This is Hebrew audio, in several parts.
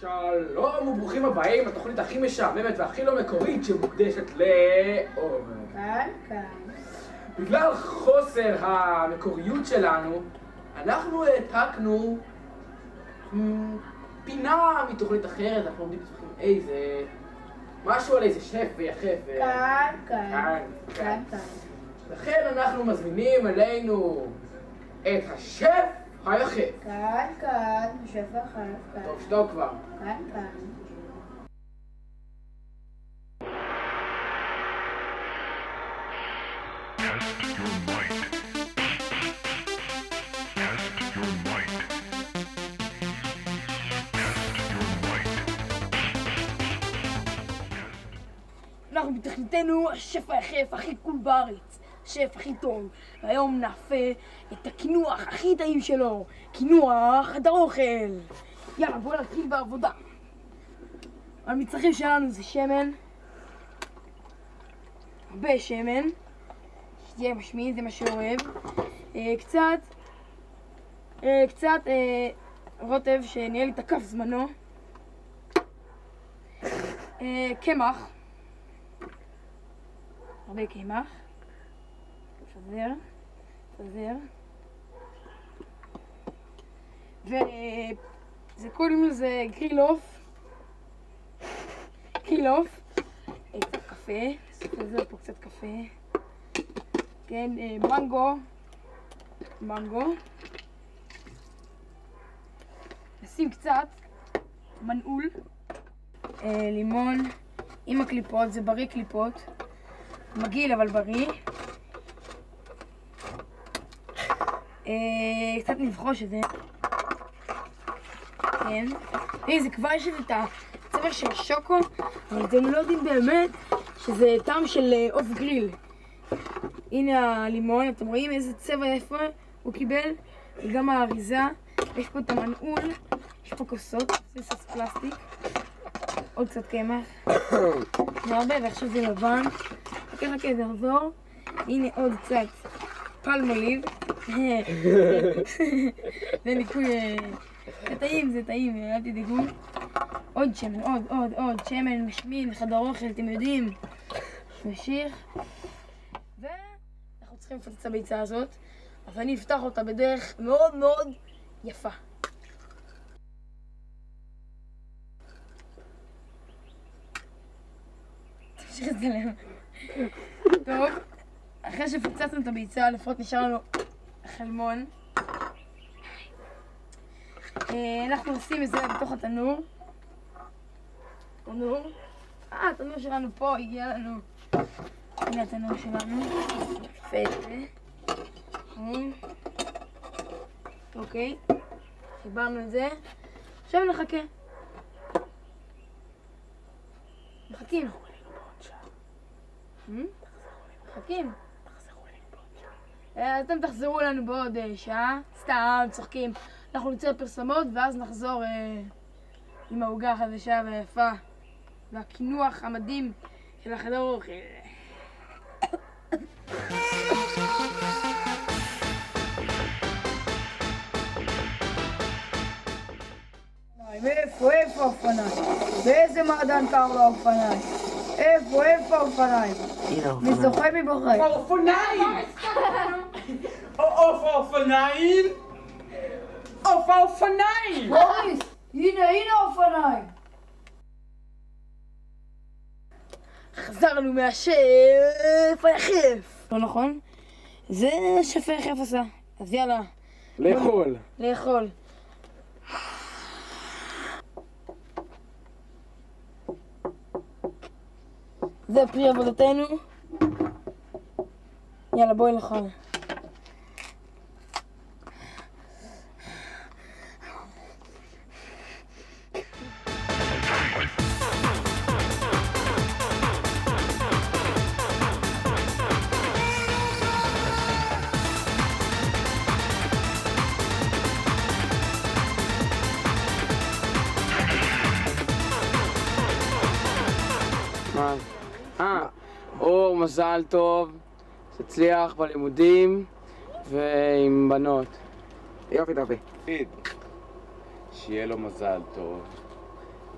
שלום וברוכים הבאים לתוכנית הכי משעממת והכי לא מקורית שמוקדשת לאוכל. כאן. בגלל חוסר המקוריות שלנו, אנחנו העתקנו פינה מתוכנית אחרת. אנחנו עומדים וצוחקים איזה משהו על איזה שף ויחף. כאן. לכן אנחנו מזמינים אלינו את השף היחף. כאן, השף היחף. טוב, שתוק כבר. כאן. אנחנו בתכליתנו השף היחף הכי קול בארץ, השף הכי טוב, והיום נעשה את הקינוח הכי טעים שלו, קינוח חדר אוכל. יאללה, בואו נתחיל בעבודה. המצרכים שלנו זה שמן, הרבה שמן, שתהיה משמין, זה מה שאוהב, קצת רוטב שניהל לי את הכף זמנו, קמח, הרבה קמח, פזר, וזה קוראים לזה גרילוף, קצת קפה, פזר פה קצת קפה, כן, מנגו, נשים קצת מנעול, לימון עם הקליפות, זה בריא קליפות, מגעיל אבל בריא. קצת נבחוש את זה. כן. זה כבר יש את הצבע של השוקו, אבל אתם לא יודעים באמת שזה טעם של עוף גריל. הנה הלימון, אתם רואים איזה צבע יפה הוא קיבל, וגם האריזה. יש פה את המנעול, יש פה כוסות, זה סוס פלסטיק. עוד קצת קמח. זה הרבה, ועכשיו זה לבן. חכה, זה יחזור. הנה עוד קצת פלמוליב. זה ניקוי... זה טעים, אל תדאגו. עוד שמן, עוד שמן, משמין, חדר אוכל, אתם יודעים. נמשיך. ואנחנו צריכים לפוצץ את הביצה הזאת. אז אני אפתח אותה בדרך מאוד מאוד יפה. תמשיך את זה להם. טוב, אחרי שפוצצנו את הביצה, לפחות נשאר לנו חלמון. אנחנו נשים את זה בתוך התנור. התנור שלנו פה, הגיע לנו. הנה התנור שלנו. יפה. אוקיי, חיברנו את זה. עכשיו נחכה. מחכים. אתם תחזרו לנו בעוד שעה, סתם צוחקים. אנחנו נצא לפרסומות ואז נחזור עם העוגה החדשה והיפה והקינוח המדהים של החדר אוכל. איפה האופניים? באיזה מעדן קר לו האופניים? איפה האופניים? מי זוכה מבוחר? האופניים! עוף האופניים! בוריס, הנה האופניים! חזרנו מהשף היחף. לא נכון? זה השף היחף עשה. אז יאללה. לאכול. זה פרי עבודתנו. יאללה, בואי לאכול. מזל טוב, תצליח בלימודים ועם בנות. יופי. שיהיה לו מזל טוב,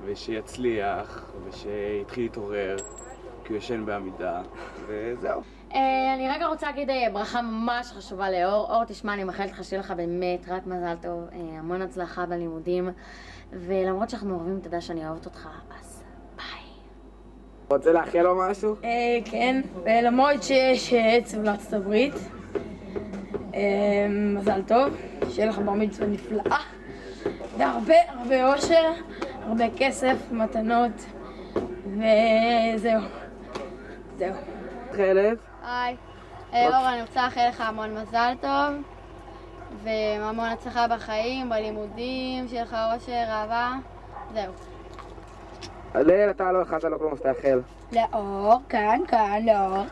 ושיצליח, ושיתחיל להתעורר, כי הוא ישן בעמידה, וזהו. אני רגע רוצה להגיד ברכה ממש חשובה לאור. אור, תשמע, אני מאחלת לך שיהיה לך באמת רק מזל טוב, המון הצלחה בלימודים, ולמרות שאנחנו מעורבים, אתה יודע שאני אוהבת אותך, אז ביי. רוצה לאחל לו משהו? כן, ולמרות שיש עצב לארצות הברית, מזל טוב, שיהיה לך בר מצווה נפלאה, והרבה הרבה אושר, הרבה כסף, מתנות, וזהו. זהו. חלק? היי, אור, אני רוצה לאחל לך המון מזל טוב והמון הצלחה בחיים, בלימודים, שיהיה לך אושר, אהבה, זהו. הלל, אתה לא הכנת לו כלום, אז תאחל. לאור, כאן, לאור.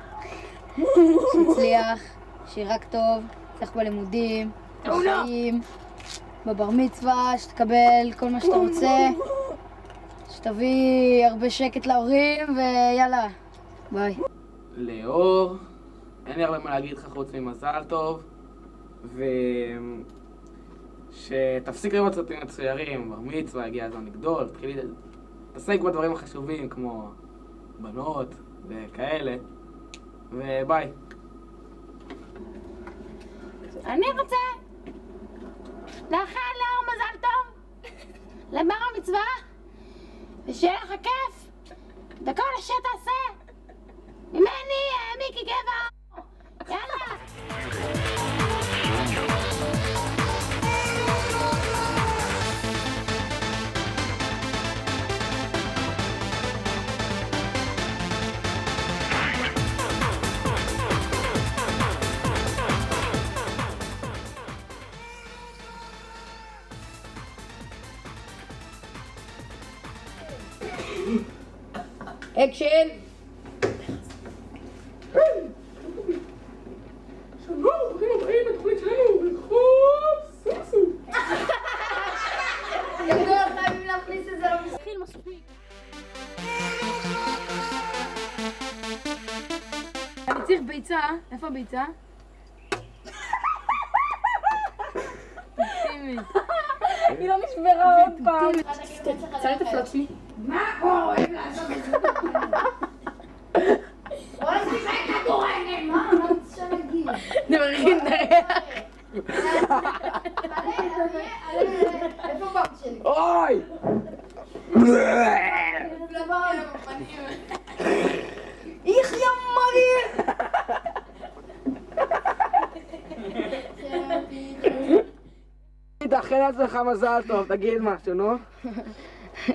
שיצליח, שיהיה רק טוב, יצליח בלימודים, בחיים, בבר מצווה, שתקבל כל מה שאתה רוצה, שתביא הרבה שקט להורים, ויאללה, ביי. לאור, אין לי הרבה מה להגיד לך חוץ ממזל טוב, שתפסיק לראות סרטים מצוירים, בר מצווה, הגיע הזמן לגדול, תתחיל להתעסק בדברים החשובים כמו בנות וכאלה, וביי. אני רוצה לאחל לאור מזל טוב לבר המצווה, ושיהיה לך כיף בכל אשר תעשה. ממני, מיקי גבע, יאללה! אקשן! שלום, ברוכים הבאים לתוכנית שלנו, ברחוב סוסו. ידוע, חייבים להכניס את זה למשחק. התחיל מספיק. אני צריך ביצה, איפה הביצה? שימי. היא לא נשברה עוד פעם. תצא את הפלוט שלי. מה הוא אוהב לעשות את זה? בוא נשחק כדורגל, מה? מה רוצה להגיד? נמרחים נראה. איפה בבת שלי? אוי! איך ימרי! תאחל לעצמך מזל טוב, תגיד משהו, נו.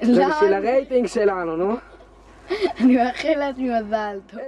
זה בשביל הרייטינג שלנו, נו. אני מאחל לעצמי מזל טוב.